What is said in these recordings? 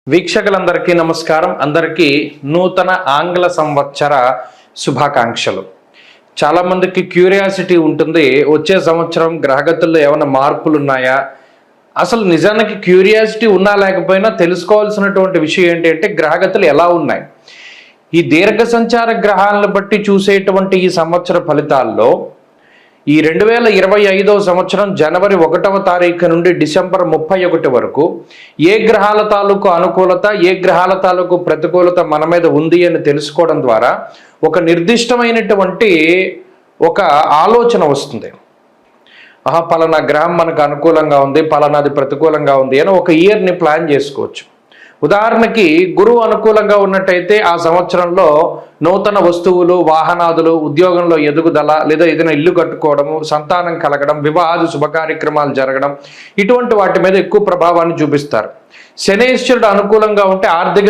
వీక్షకులందరికీ నమస్కారం. అందరికీ నూతన ఆంగ్ల సంవత్సర శుభాకాంక్షలు. చాలామందికి క్యూరియాసిటీ ఉంటుంది, వచ్చే సంవత్సరం గ్రహగతుల్లో ఏమైనా మార్పులు ఉన్నాయా? అసలు నిజానికి క్యూరియాసిటీ ఉన్నా లేకపోయినా తెలుసుకోవాల్సినటువంటి విషయం ఏంటంటే గ్రహగతులు ఎలా ఉన్నాయి. ఈ దీర్ఘ సంచార గ్రహాలను బట్టి చూసేటువంటి ఈ సంవత్సర ఫలితాల్లో ఈ 2025వ సంవత్సరం జనవరి 1వ తారీఖు నుండి డిసెంబర్ 31 వరకు ఏ గ్రహాల తాలూకు అనుకూలత, ఏ గ్రహాల తాలూకు ప్రతికూలత మన మీద ఉంది అని తెలుసుకోవడం ద్వారా ఒక నిర్దిష్టమైనటువంటి ఒక ఆలోచన వస్తుంది. పలానా గ్రహం మనకు అనుకూలంగా ఉంది, పలానాది ప్రతికూలంగా ఉంది అని ఒక ఇయర్ని ప్లాన్ చేసుకోవచ్చు. ఉదాహరణకి గురువు అనుకూలంగా ఉన్నట్టయితే ఆ సంవత్సరంలో నూతన వస్తువులు, వాహనాదులు, ఉద్యోగంలో ఎదుగుదల, లేదా ఏదైనా ఇల్లు కట్టుకోవడము, సంతానం కలగడం, వివాహాది శుభకార్యక్రమాలు జరగడం, ఇటువంటి వాటి మీద ఎక్కువ ప్రభావాన్ని చూపిస్తారు. శనేశ్వరుడు అనుకూలంగా ఉంటే ఆర్థిక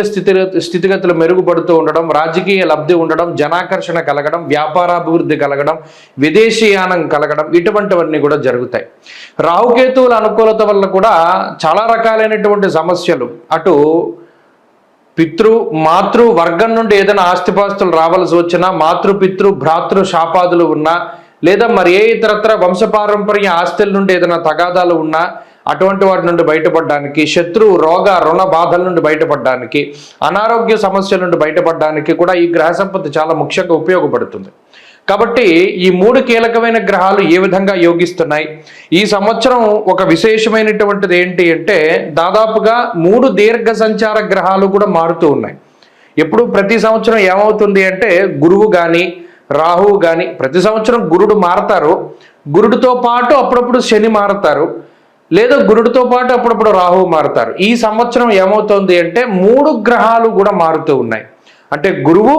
స్థితిగతులు మెరుగుపడుతూ ఉండడం, రాజకీయ లబ్ధి ఉండడం, జనాకర్షణ కలగడం, వ్యాపారాభివృద్ధి కలగడం, విదేశీయానం కలగడం, ఇటువంటివన్నీ కూడా జరుగుతాయి. రాహుకేతువుల అనుకూలత వల్ల కూడా చాలా రకాలైనటువంటి సమస్యలు, అటు మాతృ వర్గం నుండి ఏదైనా ఆస్తిపాస్తులు రావాల్సి వచ్చినా, మాతృ భ్రాతృ శాపాదులు ఉన్నా, లేదా మరి ఏ ఇతరత్ర వంశపారంపర్య ఆస్తుల నుండి ఏదైనా తగాదాలు ఉన్నా అటువంటి వాటి నుండి బయటపడడానికి, శత్రు రోగ రుణ బాధల నుండి బయటపడడానికి, అనారోగ్య సమస్యల నుండి బయటపడడానికి కూడా ఈ గ్రహ సంపత్తి చాలా ముఖ్యంగా ఉపయోగపడుతుంది. కాబట్టి ఈ 3 కీలకమైన గ్రహాలు ఏ విధంగా యోగిస్తున్నాయి, ఈ సంవత్సరం ఒక విశేషమైనటువంటిది ఏంటి అంటే దాదాపుగా 3 దీర్ఘ సంచార గ్రహాలు కూడా మారుతూ ఉన్నాయి. ఎప్పుడు ప్రతి సంవత్సరం ఏమవుతుంది అంటే గురువు కానీ రాహువు కానీ, ప్రతి సంవత్సరం గురుడు మారతారు, గురుడితో పాటు అప్పుడప్పుడు శని మారతారు, లేదా గురుడితో పాటు అప్పుడప్పుడు రాహువు మారుతారు. ఈ సంవత్సరం ఏమవుతుంది అంటే 3 గ్రహాలు కూడా మారుతూ ఉన్నాయి. అంటే గురువు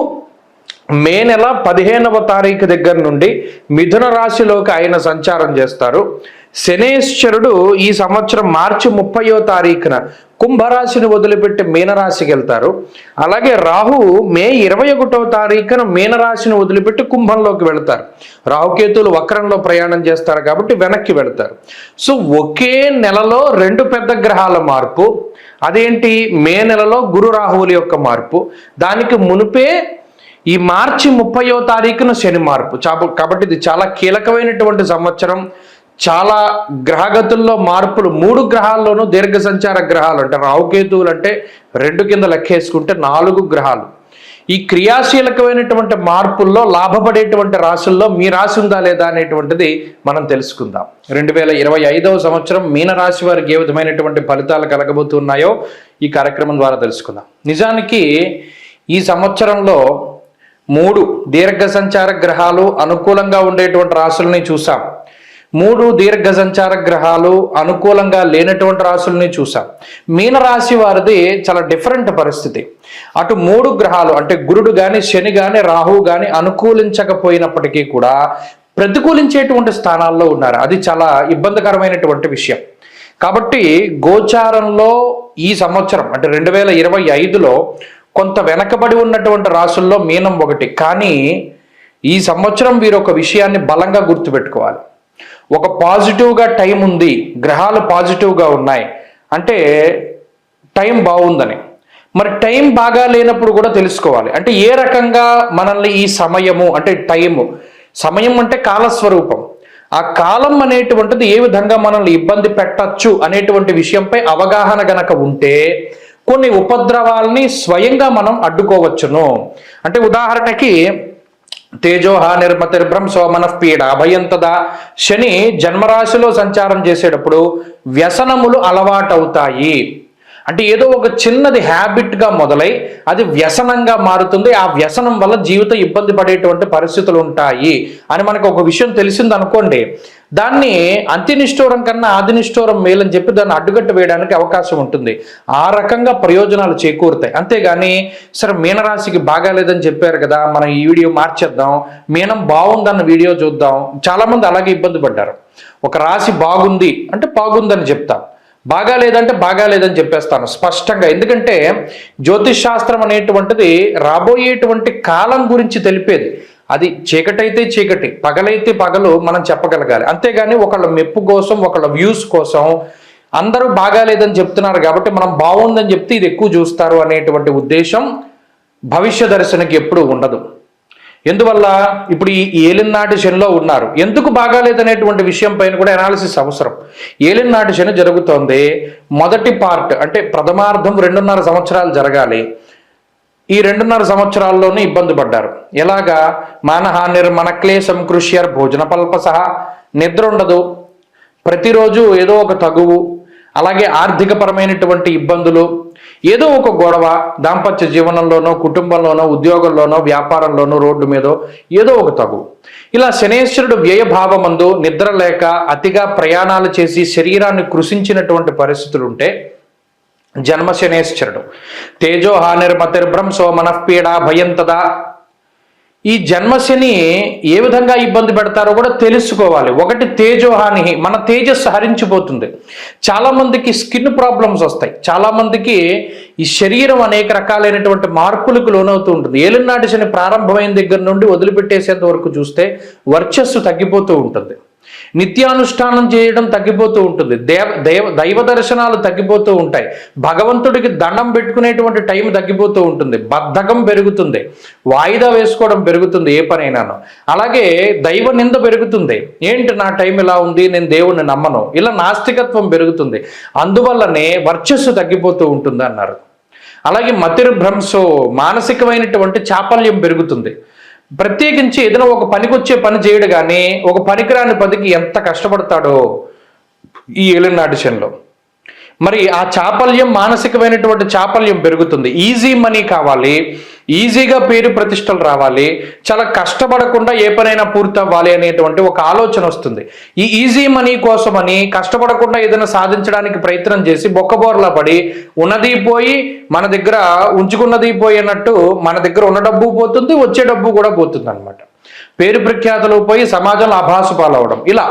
మే నెల 15వ తారీఖు దగ్గర నుండి మిథున రాశిలోకి ఆయన సంచారం చేస్తారు. శనేశ్వరుడు ఈ సంవత్సరం మార్చి 30వ తారీఖున కుంభరాశిని వదిలిపెట్టి మీనరాశికి వెళ్తారు. అలాగే రాహువు మే 21వ తారీఖున మీనరాశిని వదిలిపెట్టి కుంభంలోకి వెళ్తారు. రాహుకేతువులు వక్రంలో ప్రయాణం చేస్తారు కాబట్టి వెనక్కి వెళ్తారు. సో ఒకే నెలలో 2 పెద్ద గ్రహాల మార్పు. అదేంటి? మే నెలలో గురు రాహువుల యొక్క మార్పు, దానికి మునిపే ఈ మార్చి 30వ తారీఖున శని మార్పు. కాబట్టి ఇది చాలా కీలకమైనటువంటి సంవత్సరం. చాలా గ్రహగతుల్లో మార్పులు, 3 గ్రహాల్లోనూ దీర్ఘ సంచార గ్రహాలు, అంటే రాహుకేతువులు అంటే 2 కింద లెక్కేసుకుంటే 4 గ్రహాలు. ఈ క్రియాశీలకమైనటువంటి మార్పుల్లో లాభపడేటువంటి రాశుల్లో మీ రాశి ఉందా లేదా అనేటువంటిది మనం తెలుసుకుందాం. 2025వ సంవత్సరం మీనరాశి వారికి ఏ విధమైనటువంటి ఫలితాలు కలగబోతున్నాయో ఈ కార్యక్రమం ద్వారా తెలుసుకుందాం. నిజానికి ఈ సంవత్సరంలో 3 దీర్ఘ సంచార గ్రహాలు అనుకూలంగా ఉండేటువంటి రాశుల్ని చూసాం, 3 దీర్ఘ సంచార గ్రహాలు అనుకూలంగా లేనటువంటి రాశుల్ని చూసాం. మీనరాశి వారిది చాలా డిఫరెంట్ పరిస్థితి. అటు 3 గ్రహాలు అంటే గురుడు కానీ శని కానీ రాహువు కానీ అనుకూలించకపోయినప్పటికీ కూడా ప్రతికూలించేటువంటి స్థానాల్లో ఉన్నారు. అది చాలా ఇబ్బందికరమైనటువంటి విషయం. కాబట్టి గోచారంలో ఈ సంవత్సరం అంటే 2025లో కొంత వెనకబడి ఉన్నటువంటి రాశుల్లో మీనం ఒకటి. కానీ ఈ సంవత్సరం వీరు ఒక విషయాన్ని బలంగా గుర్తుపెట్టుకోవాలి. ఒక పాజిటివ్గా టైం ఉంది, గ్రహాలు పాజిటివ్గా ఉన్నాయి అంటే టైం బాగుందని. మరి టైం బాగా లేనప్పుడు కూడా తెలుసుకోవాలి. అంటే ఏ రకంగా మనల్ని ఈ సమయము అంటే సమయం అంటే కాలస్వరూపం, ఆ కాలం అనేటువంటిది ఏ విధంగా మనల్ని ఇబ్బంది పెట్టచ్చు అనేటువంటి విషయంపై అవగాహన గనక ఉంటే కొన్ని ఉపద్రవాల్ని స్వయంగా మనం అడ్డుకోవచ్చును. అంటే ఉదాహరణకి తేజోహ నిర్మతిర్భ్రంశో మనఃపీడ అభయంతదా శని జన్మరాశిలో సంచారం చేసేటప్పుడు వ్యసనములు అలవాటవుతాయి. అంటే ఏదో ఒక చిన్నది హ్యాబిట్గా మొదలై అది వ్యసనంగా మారుతుంది. ఆ వ్యసనం వల్ల జీవితం ఇబ్బంది పడేటువంటి పరిస్థితులు ఉంటాయి అని మనకు ఒక విషయం తెలిసింది అనుకోండి, దాన్ని అంత్యనిష్ఠూరం కన్నా ఆదినిష్ఠూరం మేలని చెప్పి దాన్ని అడ్డుకట్ట వేయడానికి అవకాశం ఉంటుంది. ఆ రకంగా ప్రయోజనాలు చేకూరుతాయి. అంతేగాని సరే మీనరాశికి బాగాలేదని చెప్పారు కదా, మనం ఈ వీడియో మార్చేద్దాం, మీనం బాగుందన్న వీడియో చూద్దాం. చాలామంది అలాగే ఇబ్బంది పడ్డారు. ఒక రాశి బాగుంది అంటే బాగుందని చెప్తాం, బాగాలేదంటే బాగాలేదని చెప్పేస్తాను స్పష్టంగా. ఎందుకంటే జ్యోతిష్ శాస్త్రం అనేటువంటిది రాబోయేటువంటి కాలం గురించి తెలిపేది. అది చీకటైతే చీకటి, పగలైతే పగలు మనం చెప్పగలగాలి. అంతేగాని ఒకళ్ళ మెప్పు కోసం, ఒకళ్ళ వ్యూస్ కోసం అందరూ బాగాలేదని చెప్తున్నారు కాబట్టి మనం బాగుందని చెప్తే ఇది ఎక్కువ చూస్తారు అనేటువంటి ఉద్దేశం భవిష్య దర్శనకి ఎప్పుడు ఉండదు. ఎందువల్ల ఇప్పుడు ఈ ఏలినాటి శనిలో ఉన్నారు, ఎందుకు బాగాలేదనేటువంటి విషయం పైన కూడా అనాలిసిస్ అవసరం. ఏలినాటి శని జరుగుతోంది, మొదటి పార్ట్ అంటే ప్రథమార్థం 2.5 సంవత్సరాలు జరగాలి. ఈ 2.5 సంవత్సరాల్లోనే ఇబ్బంది పడ్డారు. ఎలాగా? మానహానిర్ మనక్లేశం కృష్యర్ భోజన పల్పసహ, నిద్ర ఉండదు, ప్రతిరోజు ఏదో ఒక తగువు, అలాగే ఆర్థికపరమైనటువంటి ఇబ్బందులు, ఏదో ఒక గొడవ, దాంపత్య జీవనంలోనో, కుటుంబంలోనో, ఉద్యోగంలోనో, వ్యాపారంలోనో, రోడ్డు మీదో ఏదో ఒక తగు. ఇలా శనేశ్వరుడు వ్యయభావమందు నిద్ర లేక అతిగా ప్రయాణాలు చేసి శరీరాన్ని కృషించినటువంటి పరిస్థితులు ఉంటే జన్మ శనేశ్వరుడు. తేజో హానిర్మతిర్భ్రంశో మనఃపీడా భయం తదా. ఈ జన్మశని ఏ విధంగా ఇబ్బంది పెడతారో కూడా తెలుసుకోవాలి. ఒకటి తేజోహాని, మన తేజస్సు హరించిపోతుంది. చాలామందికి స్కిన్ ప్రాబ్లమ్స్ వస్తాయి, చాలామందికి ఈ శరీరం అనేక రకాలైనటువంటి మార్పులకు లోనవుతూ ఉంటుంది. ఏలినాటి శని ప్రారంభమైన దగ్గర నుండి వదిలిపెట్టేసేంత వరకు చూస్తే వర్చస్సు తగ్గిపోతూ ఉంటుంది, నిత్యానుష్ఠానం చేయడం తగ్గిపోతూ ఉంటుంది, దైవ దర్శనాలు తగ్గిపోతూ ఉంటాయి, భగవంతుడికి దండం పెట్టుకునేటువంటి టైం తగ్గిపోతూ ఉంటుంది, బద్ధకం పెరుగుతుంది, వాయిదా వేసుకోవడం పెరుగుతుంది ఏ పనైనాను. అలాగే దైవ నింద పెరుగుతుంది, ఏంటి నా టైం ఇలా ఉంది, నేను దేవుణ్ణి నమ్మను, ఇలా నాస్తికత్వం పెరుగుతుంది. అందువల్లనే వర్చస్సు తగ్గిపోతూ ఉంటుంది అన్నారు. అలాగే మతిర్భ్రంశో, మానసికమైనటువంటి చాపల్యం పెరుగుతుంది. ప్రత్యేకించి ఏదైనా ఒక పనికొచ్చే పని చేయడు కానీ ఒక పనికిరాని పనికి ఎంత కష్టపడతాడో ఈ ఏలినాటి శనిలో. మరి ఆ చాపల్యం, మానసికమైనటువంటి చాపల్యం పెరుగుతుంది. ఈజీ మనీ కావాలి, ఈజీగా పేరు ప్రతిష్టలు రావాలి, చాలా కష్టపడకుండా ఏ పనైనా పూర్తి అవ్వాలి అనేటువంటి ఒక ఆలోచన వస్తుంది. ఈ ఈజీ మనీ కోసమని కష్టపడకుండా ఏదైనా సాధించడానికి ప్రయత్నం చేసి బొక్కబోర్లా పడి ఉన్నది పోయి మన దగ్గర ఉంచుకున్నది పోయి అన్నట్టు మన దగ్గర ఉన్న డబ్బు పోతుంది, వచ్చే డబ్బు కూడా పోతుంది అనమాట. పేరు ప్రఖ్యాతులు పోయి సమాజంలో అభాసు పాలవడం, ఇలా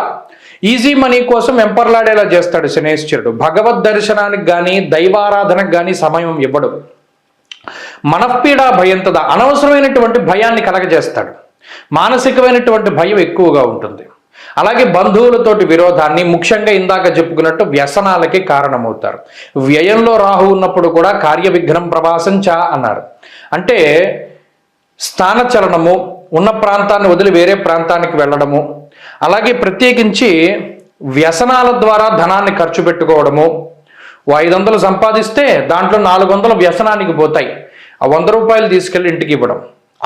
ఈజీ మనీ కోసం ఎంపర్లాడేలా చేస్తాడు శనేశ్వరుడు. భగవద్ దర్శనానికి కానీ దైవారాధనకు కానీ సమయం ఇవ్వడు. మనఃపీడ భయంతద, అనవసరమైనటువంటి భయాన్ని కలగజేస్తాడు. మానసికమైనటువంటి భయం ఎక్కువగా ఉంటుంది. అలాగే బంధువులతోటి విరోధాన్ని, ముఖ్యంగా ఇందాక చెప్పుకున్నట్టు వ్యసనాలకి కారణమవుతారు. వ్యయంలో రాహు ఉన్నప్పుడు కూడా కార్య విఘ్నం ప్రవాసంచ అన్నారు. అంటే స్థానచలనము, ఉన్న ప్రాంతాన్ని వదిలి వేరే ప్రాంతానికి వెళ్ళడము, అలాగే ప్రత్యేకించి వ్యసనాల ద్వారా ధనాన్ని ఖర్చు పెట్టుకోవడము. 500 సంపాదిస్తే దాంట్లో 400 వ్యసనానికి పోతాయి. ఆ 100 రూపాయలు తీసుకెళ్ళి ఇంటికి ఇవ్వడం,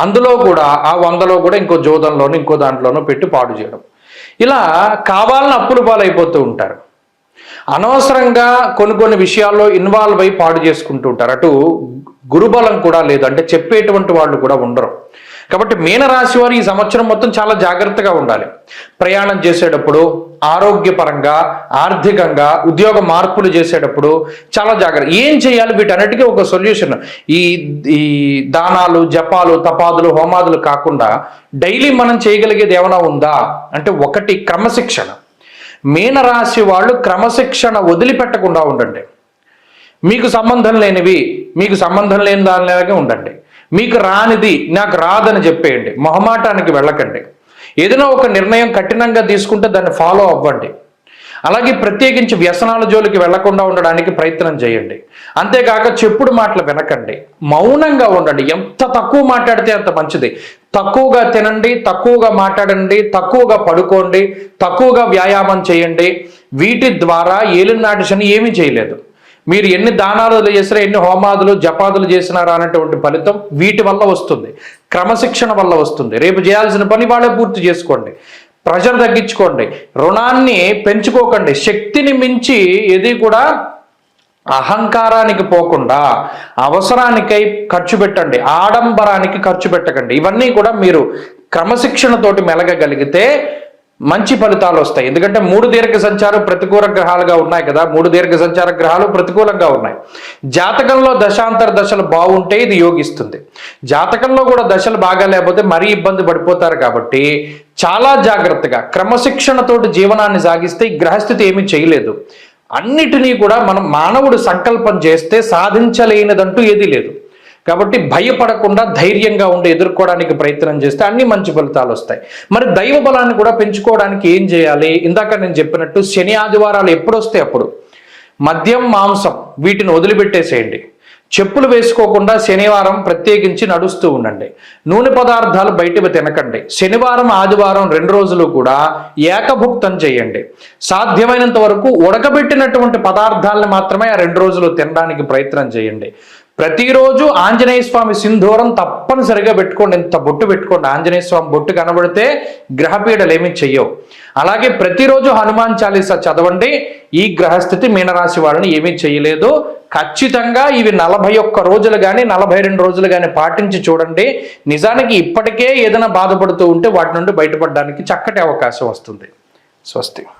అందులో కూడా ఆ 100లో కూడా ఇంకో జోదంలోనూ ఇంకో దాంట్లోనూ పెట్టి పాడు చేయడం. ఇలా కావాలని అప్పులు పాలైపోతూ ఉంటారు. అనవసరంగా కొన్ని విషయాల్లో ఇన్వాల్వ్ అయి పాడు చేసుకుంటూ ఉంటారు. అటు గురుబలం కూడా లేదు, అంటే చెప్పేటువంటి వాళ్ళు కూడా ఉండరు. కాబట్టి మీనరాశి వారు ఈ సంవత్సరం మొత్తం చాలా జాగ్రత్తగా ఉండాలి. ప్రయాణం చేసేటప్పుడు, ఆరోగ్యపరంగా, ఆర్థికంగా, ఉద్యోగ మార్పులు చేసేటప్పుడు చాలా జాగ్రత్త. ఏం చేయాలి? వీటన్నిటికీ ఒక సొల్యూషన్. ఈ దానాలు, జపాలు, తపాదులు, హోమాదులు కాకుండా డైలీ మనం చేయగలిగేది ఏమైనా ఉందా అంటే ఒకటి క్రమశిక్షణ. మీనరాశి వాళ్ళు క్రమశిక్షణ వదిలిపెట్టకుండా ఉండండి. మీకు సంబంధం లేనివి మీకు సంబంధం లేని దానిలాగే ఉండండి. మీకు రానిది నాకు రాదని చెప్పేయండి. మొహమాటానికి వెళ్ళకండి. ఏదైనా ఒక నిర్ణయం కఠినంగా తీసుకుంటే దాన్ని ఫాలో అవ్వండి. అలాగే ప్రత్యేకించి వ్యసనాల జోలికి వెళ్లకుండా ఉండడానికి ప్రయత్నం చేయండి. అంతేకాక చెప్పుడు మాటలు వినకండి, మౌనంగా ఉండండి. ఎంత తక్కువ మాట్లాడితే అంత మంచిది. తక్కువగా తినండి, తక్కువగా మాట్లాడండి, తక్కువగా పడుకోండి, తక్కువగా వ్యాయామం చేయండి. వీటి ద్వారా ఏలినాటి శని ఏమీ చేయలేదు. మీరు ఎన్ని దానాలు చేసినా, ఎన్ని హోమాదులు జపాదులు చేసినారా అనేటువంటి ఫలితం వీటి వల్ల వస్తుంది, క్రమశిక్షణ వల్ల వస్తుంది. రేపు చేయాల్సిన పని వాళ్ళే పూర్తి చేసుకోండి. ప్రెషర్ తగ్గించుకోండి, రుణాన్ని పెంచుకోకండి. శక్తిని మించి ఏది కూడా అహంకారానికి పోకుండా అవసరానికై ఖర్చు పెట్టండి, ఆడంబరానికి ఖర్చు పెట్టకండి. ఇవన్నీ కూడా మీరు క్రమశిక్షణతోటి మెలగగలిగితే మంచి ఫలితాలు వస్తాయి. ఎందుకంటే 3 దీర్ఘ సంచారం ప్రతికూల గ్రహాలుగా ఉన్నాయి కదా, 3 దీర్ఘ సంచార గ్రహాలు ప్రతికూలంగా ఉన్నాయి. జాతకంలో దశాంతర దశలు బాగుంటే ఇది యోగిస్తుంది. జాతకంలో కూడా దశలు బాగా లేకపోతే మరీ ఇబ్బంది పడిపోతారు. కాబట్టి చాలా జాగ్రత్తగా క్రమశిక్షణతోటి జీవనాన్ని సాగిస్తే ఈ గ్రహస్థితి ఏమీ చేయలేదు. అన్నిటినీ కూడా మనం మానవుడు సంకల్పం చేస్తే సాధించలేనిదంటూ ఏదీ లేదు. కాబట్టి భయపడకుండా ధైర్యంగా ఉండి ఎదుర్కోవడానికి ప్రయత్నం చేస్తే అన్ని మంచి ఫలితాలు వస్తాయి. మరి దైవ బలాన్ని కూడా పెంచుకోవడానికి ఏం చేయాలి? ఇందాక నేను చెప్పినట్టు శని ఆదివారాలు ఎప్పుడు వస్తే అప్పుడు మద్యం, మాంసం వీటిని వదిలిపెట్టేసేయండి. చెప్పులు వేసుకోకుండా శనివారం ప్రత్యేకించి నడుస్తూ ఉండండి. నూనె పదార్థాలు బయటవి తినకండి. శనివారం, ఆదివారం 2 రోజులు కూడా ఏకభుక్తం చేయండి. సాధ్యమైనంత వరకు ఉడకబెట్టినటువంటి పదార్థాలను మాత్రమే ఆ 2 రోజులు తినడానికి ప్రయత్నం చేయండి. ప్రతిరోజు ఆంజనేయ స్వామి సింధూరం తప్పనిసరిగా పెట్టుకోండి. ఇంత బొట్టు పెట్టుకోండి. ఆంజనేయ స్వామి బొట్టు కనబడితే గ్రహపీడలు ఏమీ చెయ్యవు. అలాగే ప్రతిరోజు హనుమాన్ చాలీసా చదవండి. ఈ గ్రహస్థితి మీనరాశి వాళ్ళని ఏమీ చేయలేదు. ఖచ్చితంగా ఇవి 41 రోజులు కానీ 42 రోజులు కానీ పాటించి చూడండి. నిజానికి ఇప్పటికే ఏదైనా బాధపడుతూ ఉంటే వాటి నుండి బయటపడడానికి చక్కటి అవకాశం వస్తుంది. స్వస్తి.